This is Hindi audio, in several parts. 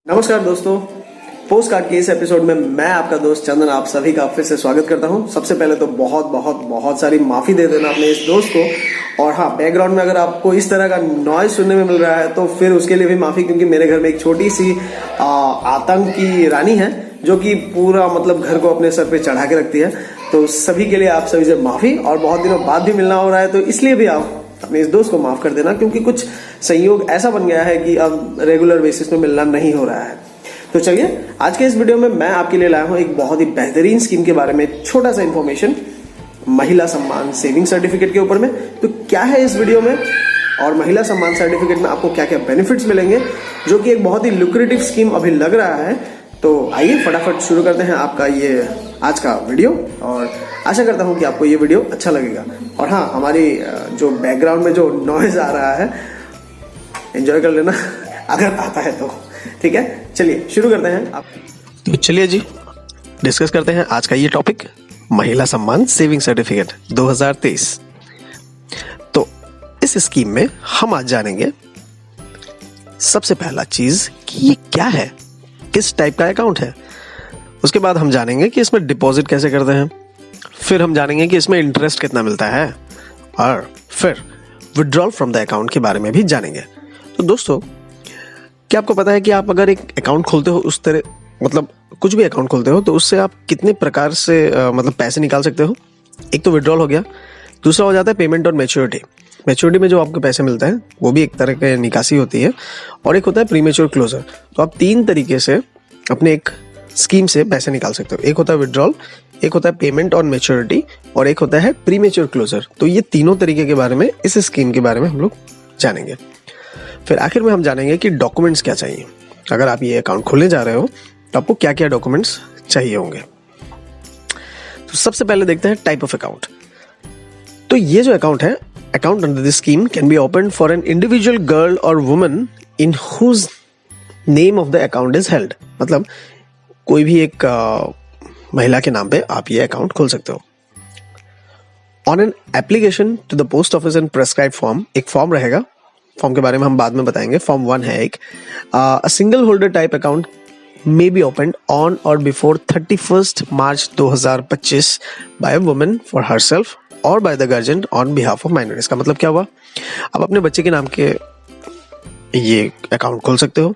नमस्कार दोस्तों, पोस्ट कार्ड के इस एपिसोड में मैं आपका दोस्त चंदन आप सभी का फिर से स्वागत करता हूं। सबसे पहले तो बहुत बहुत बहुत सारी माफी दे देना अपने इस दोस्त को। और हाँ, बैकग्राउंड में अगर आपको इस तरह का नॉइज सुनने में मिल रहा है तो फिर उसके लिए भी माफी, क्योंकि मेरे घर में एक छोटी सी आतंक की रानी है जो कि पूरा मतलब घर को अपने सर पे चढ़ा के रखती है। तो सभी के लिए आप सभी से माफी, और बहुत दिनों बाद भी मिलना हो रहा है तो इसलिए भी आप अपने इस दोस्त को माफ कर देना, क्योंकि कुछ संयोग ऐसा बन गया है कि अब रेगुलर बेसिस में मिलना नहीं हो रहा है। तो चलिए, आज के इस वीडियो में मैं आपके लिए लाया हूं एक बहुत ही बेहतरीन स्कीम के बारे में छोटा सा इंफॉर्मेशन, महिला सम्मान सेविंग सर्टिफिकेट के ऊपर में। तो क्या है इस वीडियो में और महिला सम्मान सर्टिफिकेट में आपको क्या क्या बेनिफिट्स मिलेंगे, जो कि एक बहुत ही लुक्रेटिव स्कीम अभी लग रहा है। तो आइए फटाफट शुरू करते हैं आपका ये आज का वीडियो, और आशा करता हूं कि आपको ये वीडियो अच्छा लगेगा। और हाँ, हमारी जो बैकग्राउंड में जो नॉइज आ रहा है एंजॉय कर लेना अगर आता है तो, ठीक है। चलिए शुरू करते हैं आप। तो चलिए जी, डिस्कस करते हैं आज का ये टॉपिक, महिला सम्मान सेविंग सर्टिफिकेट 2023। तो इस स्कीम में हम आज जानेंगे सबसे पहला चीज कि ये क्या है, किस टाइप का अकाउंट है। उसके बाद हम जानेंगे कि इसमें डिपॉजिट कैसे करते हैं, फिर हम जानेंगे कि इसमें इंटरेस्ट कितना मिलता है, और फिर विड्रॉल फ्रॉम द अकाउंट के बारे में भी जानेंगे। तो दोस्तों, क्या आपको पता है कि आप अगर एक अकाउंट खोलते हो, उस तरह मतलब कुछ भी अकाउंट खोलते हो, तो उससे आप कितने प्रकार से मतलब पैसे निकाल सकते हो। एक तो विड्रॉल हो गया, दूसरा हो जाता है पेमेंट और मैच्योरिटी। मैच्योरिटी में जो आपको पैसे मिलता है वो भी एक तरह की निकासी होती है, और एक होता है प्रीमेच्योर क्लोजर। तो आप तीन तरीके से अपने एक स्कीम से पैसे निकाल सकते हो। एक होता है विड्रॉल, एक होता है पेमेंट और मैच्योरिटी, और एक होता है प्रीमेच्योर क्लोजर। तो ये तीनों तरीके के बारे में, इस स्कीम के बारे में हम लोग जानेंगे। फिर आखिर में हम जानेंगे कि डॉक्यूमेंट्स क्या चाहिए। अगर आप ये अकाउंट खोलने जा रहे हो तो आपको क्या क्या डॉक्यूमेंट्स चाहिए होंगे। तो सबसे पहले देखते हैं टाइप ऑफ अकाउंट। तो ये जो अकाउंट है, account under this scheme can be open for an individual girl और woman in whose name of the account is held. मतलब कोई भी एक महिला के नाम पे आप ये अकाउंट खोल सकते हो। On an application to the post office and prescribe form, एक फॉर्म रहेगा, फॉर्म के बारे में हम बाद में बताएंगे। फॉर्म 1 है एक, a single holder type account may be opened on or before 31st March 2025 by a woman for herself or by the guardian on behalf of minor। इसका मतलब क्या हुआ, आप अपने बच्चे के नाम के ये अकाउंट खोल सकते हो।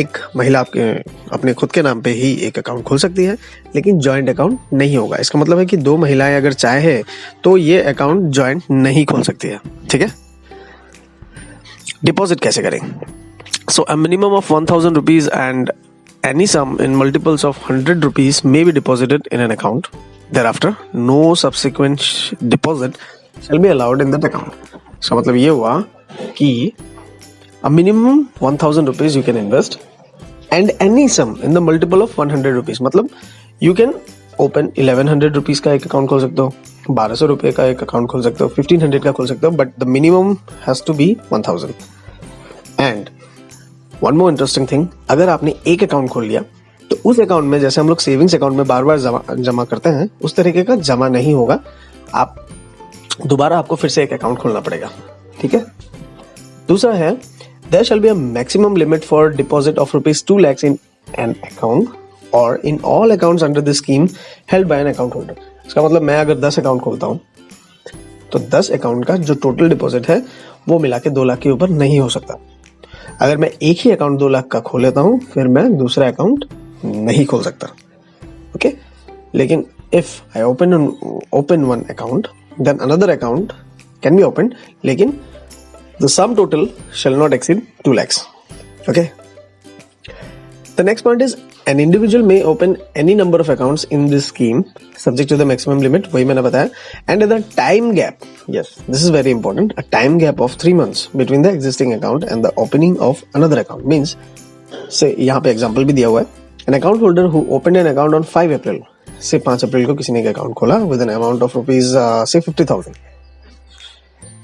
एक महिला आपके अपने खुद के नाम पे ही एक अकाउंट खोल सकती है, लेकिन जॉइंट अकाउंट नहीं होगा। इसका मतलब है कि दो महिलाएं अगर चाहे तो ये अकाउंट जॉइंट नहीं खोल सकती है, ठीक है। डिपॉजिट कैसे करें? So a minimum of 1000 rupees and any sum in multiples of 100 rupees may be deposited in an account. Thereafter, no subsequent deposit shall be allowed in that account. इसका मतलब ये हुआ कि a minimum 1000 rupees you can invest and any sum in the multiple of 100 rupees. मतलब you can open 1100 rupees का एक अकाउंट खोल सकते हो, 1200 रुपए का एक अकाउंट खोल सकते हो, 1500 का खोल सकते हो, but the minimum has to be 1000. And one more interesting thing, अगर आपने एक अकाउंट खोल लिया तो उस अकाउंट में, जैसे हम लोग सेविंग्स अकाउंट में बार बार जमा करते हैं, उस तरीके का जमा नहीं होगा। आप दोबारा आपको फिर से एक अकाउंट खोलना पड़ेगा, ठीक है। दूसरा है, there shall be a maximum limit for deposit of ₹2 lakhs in an account और in all accounts under this scheme held by an account holder. इसका मतलब मैं अगर 10 अकाउंट खोलता हूँ तो 10 अकाउंट का जो टोटल डिपॉजिट है वो मिला के 2 लाख के ऊपर नहीं हो सकता। अगर मैं एक ही अकाउंट 2 लाख का खोल लेता हूं, फिर मैं दूसरा अकाउंट नहीं खोल सकता, ओके। लेकिन if I open one account, then another account can be open, लेकिन the sum total shall not exceed 2 lakhs, okay. The next point is an individual may open any number of accounts in this scheme subject to the maximum limit, वही मैंने बताया। And the time gap, yes, this is very important, a time gap of 3 months between the existing account and the opening of another account means, say यहाँ पे एग्जांपल भी दिया हुआ है, an account holder who opened an account on 5 April, से 5 अप्रैल को किसी ने एक अकाउंट खोला with an amount of rupees say 50,000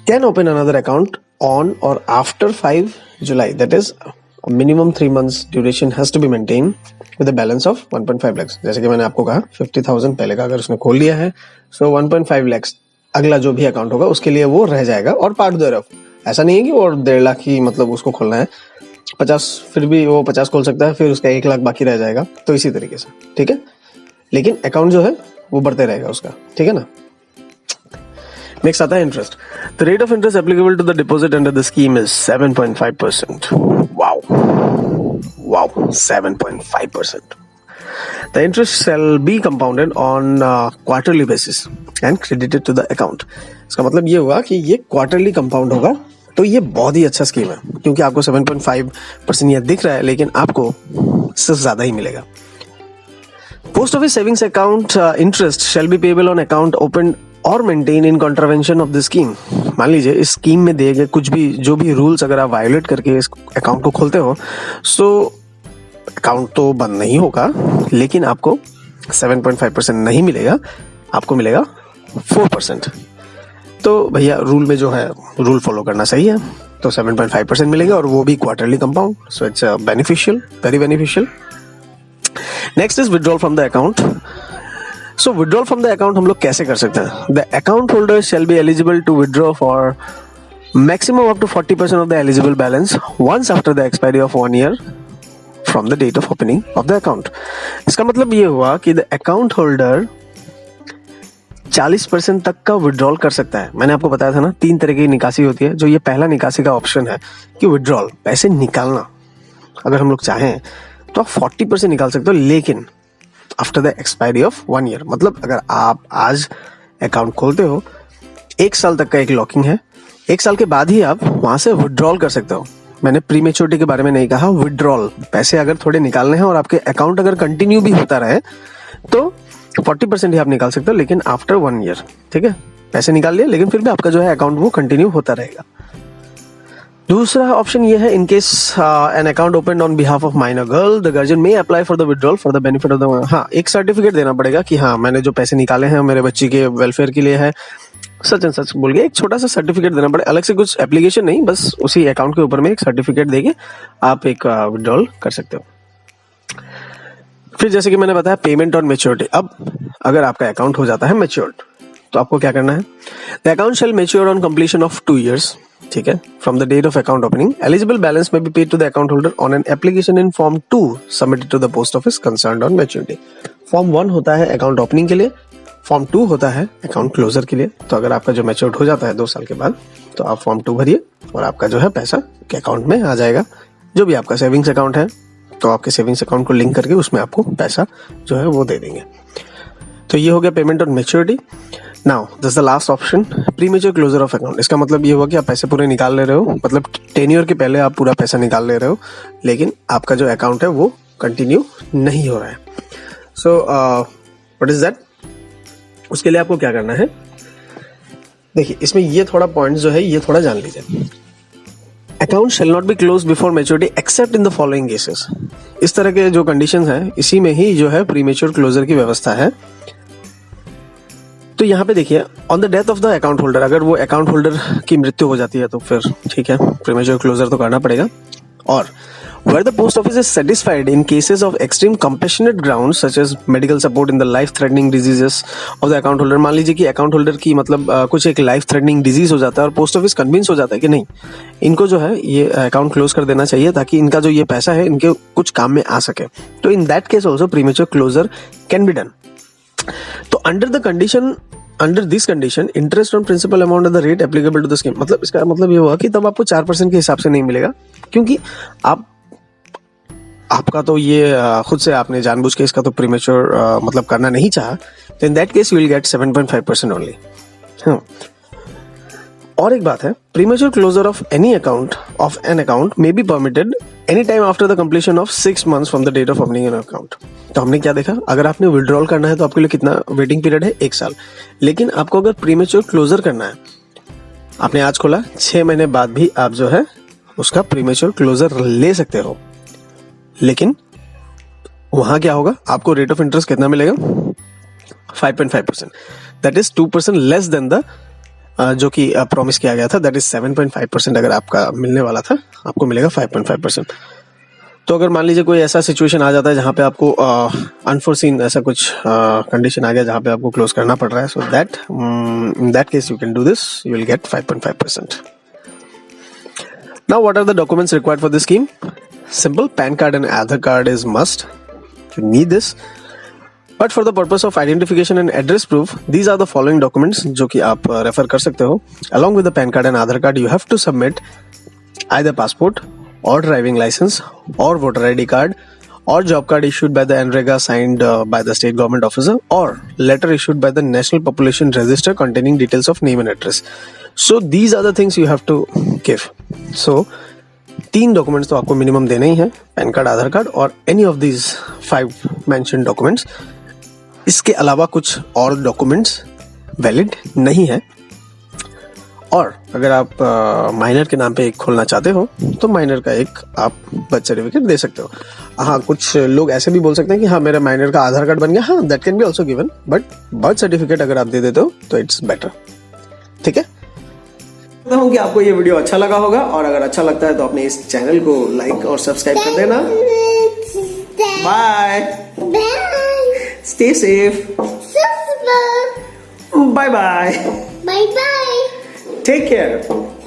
can open another account on or after 5 July, that is a minimum 3 months duration has to be maintained with a balance of 1.5 lakhs। जैसे कि मैंने आपको कहा 50,000 पहले का अगर उसने खोल लिया है, so 1.5 lakhs अगला जो भी अकाउंट होगा उसके लिए वो रह जाएगा, और पार्ट देयरऑफ। ऐसा नहीं है कि और 1.5 लाख ही मतलब उसको खोलना है, 50, फिर भी वो 50 खोल सकता है, फिर उसका 1 लाख बाकी रह जाएगा। तो इसी तरीके से, ठीक है, लेकिन अकाउंट जो है वो बढ़ते रहेगा उसका, ठीक है ना। नेक्स्ट आता है interest. The rate of interest applicable to the deposit under the scheme is 7.5%। Wow wow, 7.5%। The interest shall be compounded on quarterly basis and credited to the account। इसका मतलब ये हुआ कि ये क्वार्टरली कंपाउंड होगा। तो ये बहुत ही अच्छा स्कीम है, क्योंकि आपको 7.5% ये दिख रहा है, लेकिन आपको इससे ज्यादा ही मिलेगा। Post office savings account interest shall be payable on account open और maintain in contravention of the scheme. मान लीजिए इस स्कीम में दिए गए कुछ भी जो भी रूल्स अगर आप वायोलेट करके इस अकाउंट को खोलते हो, सो अकाउंट तो बंद नहीं होगा, लेकिन आपको 7.5% नहीं मिलेगा, आपको मिलेगा 4%। तो भैया रूल में जो है रूल फॉलो करना सही है, तो 7.5% मिलेगा और वो भी quarterly compound. So it's beneficial, very beneficial. Next is withdrawal from the account. So withdrawal from the account हम लोग कैसे कर सकते हैं? The account holder shall be eligible to withdraw for maximum up to 40% of the eligible balance once after the expiry of 1 year from the date of opening of the account. इसका मतलब ये हुआ कि द अकाउंट होल्डर 40% तक का विड्रॉल कर सकता है। मैंने आपको बताया था ना, 3 तरह की निकासी होती है। जो ये पहला निकासी का ऑप्शन है कि विड्रॉल, पैसे निकालना, अगर हम लोग चाहें तो आप 40% निकाल सकते हो, लेकिन after the expiry of 1 year। मतलब अगर आप आज अकाउंट खोलते हो, 1 साल तक का एक लॉकिंग है, 1 साल के बाद ही आप वहां से विड्रॉल कर सकते हो। मैंने प्री मैच्योरिटी के बारे में नहीं कहा, विड्रॉल, पैसे अगर थोड़े निकालने हैं और आपके अकाउंट अगर कंटिन्यू भी होता रहे तो 40% ही आप निकाल सकते हो, लेकिन आफ्टर 1 year, ठीक है। पैसे निकाल लिए, लेकिन फिर भी आपका जो है अकाउंट वो कंटिन्यू होता रहेगा। दूसरा ऑप्शन ये है, in case an account open on behalf of minor girl, the guardian may apply for the withdrawal for the benefit of the, हाँ, एक सर्टिफिकेट देना पड़ेगा कि हाँ मैंने जो पैसे निकाले हैं मेरे बच्ची के वेलफेयर के लिए है, सच एंड सच बोल के एक छोटा सा सर्टिफिकेट देना पड़े, अलग से कुछ एप्लीकेशन नहीं, बस उसी अकाउंट के ऊपर में एक सर्टिफिकेट देके आप एक विड्रॉल कर सकते हो। फिर जैसे कि मैंने बताया पेमेंट ऑन मैच्योरिटी। अब अगर आपका अकाउंट हो जाता है मैच्योर्ड, तो आपको क्या करना है? The account shall mature on completion of 2 years, ठीक है, from the date of account opening. Eligible balance may be paid to the account holder on an application in form 2 submitted to the post office concerned on maturity. Form 1 होता है अकाउंट ओपनिंग के लिए, फॉर्म 2 होता है अकाउंट क्लोजर के लिए। तो अगर आपका जो मैच्योर्ड हो जाता है 2 साल के बाद, तो आप फॉर्म 2 भरिए और आपका जो है पैसा के अकाउंट में आ जाएगा। जो भी आपका सेविंग्स अकाउंट है, तो आपके सेविंग्स अकाउंट को लिंक करके उसमें आपको पैसा जो है वो दे देंगे। तो ये हो गया payment on maturity. Now this the last option, premature closure of account. इसका मतलब ये हुआ कि आप पैसे पूरे निकाल ले रहे हो, मतलब टेन्योर के पहले आप पूरा पैसा निकाल ले रहे हो, लेकिन आपका जो अकाउंट है वो कंटिन्यू नहीं हो रहा है। So what is that? उसके लिए आपको क्या करना है? देखिए, इसमें ये थोड़ा पॉइंट जो है ये थोड़ा जान लीजिए। Account shall not be close before maturity accept in the following cases. इस तरह के जो कंडीशंस हैं, इसी में ही जो है प्रीमेच्योर क्लोजर की व्यवस्था है। तो यहाँ पे देखिए, on the death of the account holder, अगर वो अकाउंट होल्डर की मृत्यु हो जाती है तो फिर ठीक है, प्रीमेच्योर क्लोजर तो करना पड़ेगा। और where the post office is satisfied in cases of extreme compassionate grounds such as medical support in the life threatening diseases of the account holder। मान लीजिए कि अकाउंट होल्डर की मतलब कुछ एक लाइफ थ्रेटनिंग डिजीज हो जाता है और पोस्ट ऑफिस कन्विंस हो जाता है कि नहीं, इनको जो है ये अकाउंट क्लोज कर देना चाहिए ताकि इनका जो ये पैसा है इनके कुछ काम में आ सके, तो in that case also premature closure can be done. तो under this condition interest on principal amount of the rate applicable to the scheme. मतलब इसका मतलब ये हुआ कि तब आपको 4% के हिसाब से नहीं मिलेगा, क्योंकि आपका तो ये खुद से आपने जानबूझ के इसका तो प्रीमेच्योर मतलब करना नहीं चाहा, तो in that case you will get 7.5% only. और एक बात है, premature closure of any account of an account may be permitted any time after the completion of 6 months from the date of opening an account. तो हमने क्या देखा, अगर आपने विड्रॉल करना है तो आपके लिए कितना वेटिंग पीरियड है? 1 साल। लेकिन आपको अगर प्रीमेच्योर क्लोजर करना है, आपने आज खोला, 6 महीने बाद भी आप जो है उसका प्रीमेच्योर क्लोजर ले सकते हो। लेकिन वहां क्या होगा, आपको रेट ऑफ इंटरेस्ट कितना मिलेगा? 5.5%। That is 2% less than the जो कि प्रॉमिस किया गया था, दैट इज 7.5%। अगर आपका मिलने वाला था, आपको मिलेगा 5.5%। तो अगर मान लीजिए कोई ऐसा सिचुएशन आ जाता है जहां पे आपको अनफोर्सीन ऐसा कुछ कंडीशन आ गया जहां पे आपको क्लोज करना पड़ रहा है, so that in that case you can do this, you will gate 5.5%। Now, what are the documents required for this scheme? Simple, PAN card and Aadhaar card is must. You need this. But for the purpose of identification and address proof, these are the following documents जो कि आप रेफर कर सकते हो. Along with the PAN card and Aadhaar card, you have to submit either passport or driving license or voter ID card or job card issued by the NREGA signed by the state government officer or letter issued by the National Population Register containing details of name and address. So these are the things you have to give. So 3 documents तो आपको मिनिमम देने ही है, पैन कार्ड, आधार कार्ड और any of these 5 mention documents. इसके अलावा कुछ और डॉक्यूमेंट्स वैलिड नहीं है. और अगर आप माइनर के नाम पे एक खोलना चाहते हो तो माइनर का एक आप बर्थ सर्टिफिकेट दे सकते हो. हाँ, कुछ लोग ऐसे भी बोल सकते हैं कि हाँ मेरा माइनर का आधार कार्ड बन गया. हाँ, that can be also given, but birth certificate अगर आप दे देते हो तो इट्स बेटर. ठीक है. चाहता हूँ कि आपको ये वीडियो अच्छा लगा होगा, और अगर अच्छा लगता है तो अपने इस चैनल को लाइक और सब्सक्राइब कर देना. Bye. Stay safe. Bye bye. Bye bye. Take care.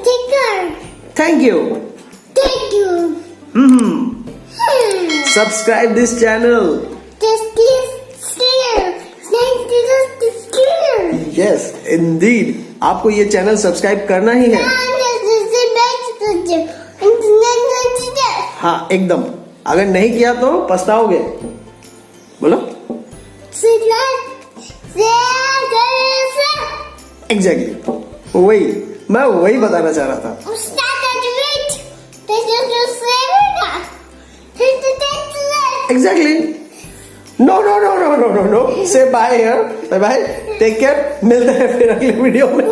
Take care. Thank you. Thank you. Subscribe this channel. Just this here. Thank you. Just here. Yes indeed, आपको ये चैनल सब्सक्राइब करना ही है. हाँ एकदम. अगर नहीं किया तो पछताओगे. बोलो. एग्जैक्टली वही मैं वही बताना चाह रहा था. Exactly. No no no no no no no. Say bye here. Bye bye. Take care. मिलते हैं फिर अगले वीडियो में.